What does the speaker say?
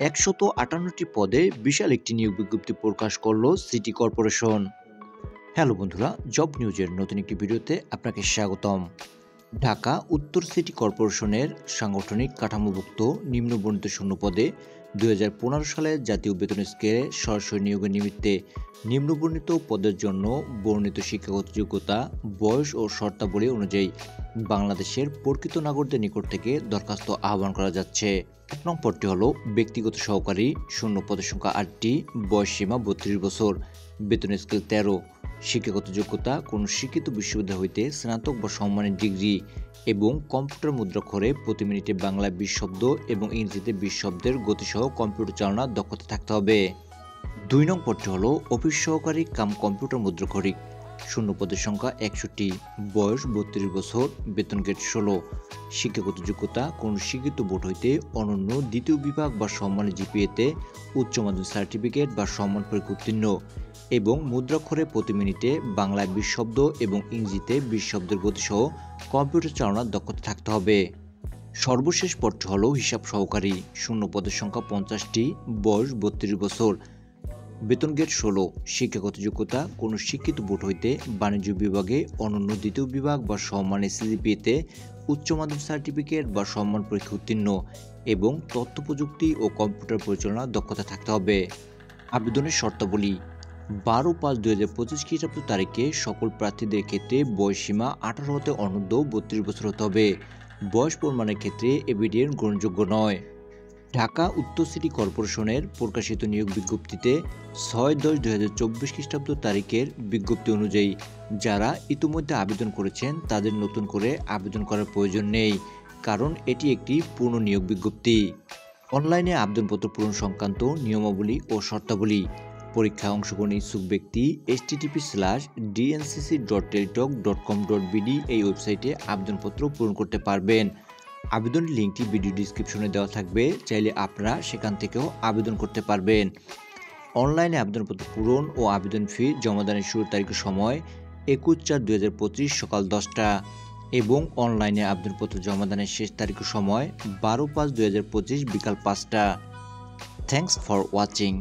158টি পদে বিশাল একটি নিয়োগ বিজ্ঞপ্তি প্রকাশ করলো সিটি কর্পোরেশন। হ্যালো বন্ধুরা, জব নিউজের নতুন একটি ভিডিওতে আপনাকে স্বাগতম। ঢাকা উত্তর সিটি কর্পোরেশনের সাংগঠনিক কাঠামোভুক্ত নিম্নবর্ণিত শূন্য পদে 2015 সালে জাতীয় বেতন স্কেলে সরাসরি নিয়োগের নিমিত্তে নিম্নবর্ণিত পদের জন্য বর্ণিত শিক্ষাগত যোগ্যতা, বয়স ও শর্তাবলী অনুযায়ী বাংলাদেশের প্রকৃত নাগরিকদের নিকট থেকে দরখাস্ত আহ্বান করা যাচ্ছে। 1 নং পদটি হল ব্যক্তিগত সহকারী, শূন্য পদের সংখ্যা 8টি, বয়স সীমা 32 বছর, বেতন স্কেল 13। শিক্ষাগত যোগ্যতা কোন শিক্ষিত বিশ্ববিদ্যালয় হইতে স্নাতক বা সম্মানের ডিগ্রি এবং কম্পিউটার মুদ্রাক্ষরে প্রতি মিনিটে বাংলায় 20 শব্দ এবং ইংরেজিতে 20 শব্দের গতিসহ কম্পিউটার চালনার দক্ষতা থাকতে হবে। 2 নং পদটি হল অফিস সহকারী কাম কম্পিউটার মুদ্রাক্ষরিক, শূন্য পদের সংখ্যা 61টি, বয়স 32 বছর, বেতন গ্রেড 16। শিক্ষাগত যোগ্যতা কোন শিক্ষিত বোর্ড হইতে অনন্য দ্বিতীয় বিভাগ বা সম্মানের জিপিএতে উচ্চ মাধ্যমিক সার্টিফিকেট বা সম্মান পরীক্ষা উত্তীর্ণ এবং মুদ্রাক্ষরে প্রতি মিনিটে বাংলায় 20 শব্দ এবং ইংরেজিতে 20 শব্দের গতিসহ কম্পিউটার চালানোর দক্ষতা থাকতে হবে। সর্বশেষ পদটি হল হিসাব সহকারী, শূন্য পদের সংখ্যা 50টি, বয়স 32 বছর, বেতন গ্রেড 16। শিক্ষাগত যোগ্যতা কোন শিক্ষিত বোর্ড হইতে বাণিজ্য বিভাগে অনন্য দ্বিতীয় বিভাগ বা সম্মান সিজিপিএতে উচ্চ মাধ্যমিক সার্টিফিকেট বা সম্মান পরীক্ষা উত্তীর্ণ এবং তথ্য প্রযুক্তি ও কম্পিউটার পরিচালনার দক্ষতা থাকতে হবে। আবেদনের শর্তাবলী: 12/5/2025 খ্রিস্টাব্দ তারিখে সকল প্রার্থীদের ক্ষেত্রে বয়সসীমা 18 হতে অনূর্ধ্ব 32 বছর হতে হবে। বয়স প্রমাণের ক্ষেত্রে এভিডেন্ট গ্রহণযোগ্য নয়। ঢাকা উত্তর সিটি কর্পোরেশনের প্রকাশিত নিয়োগ বিজ্ঞপ্তিতে 6/10/2024 খ্রিস্টাব্দ তারিখের বিজ্ঞপ্তি অনুযায়ী যারা ইতিমধ্যে আবেদন করেছেন তাদের নতুন করে আবেদন করার প্রয়োজন নেই, কারণ এটি একটি পূর্ণ নিয়োগ বিজ্ঞপ্তি। অনলাইনে আবেদনপত্র পূরণ সংক্রান্ত নিয়মাবলী ও শর্তাবলী: পরীক্ষায় অংশগ্রহণ ইচ্ছুক ব্যক্তি http://dncc.teletalk.com.bd এই ওয়েবসাইটে আবেদনপত্র পূরণ করতে পারবেন। আবেদনের লিঙ্কটি ভিডিও ডিসক্রিপশনে দেওয়া থাকবে, চাইলে আপনারা সেখান থেকেও আবেদন করতে পারবেন। অনলাইনে আবেদনপত্র পূরণ ও আবেদন ফি জমাদানের শুরুর তারিখ সময় 21/4/2025 সকাল 10টা এবং অনলাইনে আবেদনপত্র জমাদানের শেষ তারিখ সময় 12/5/2025 বিকাল 5টা। Thanks for watching.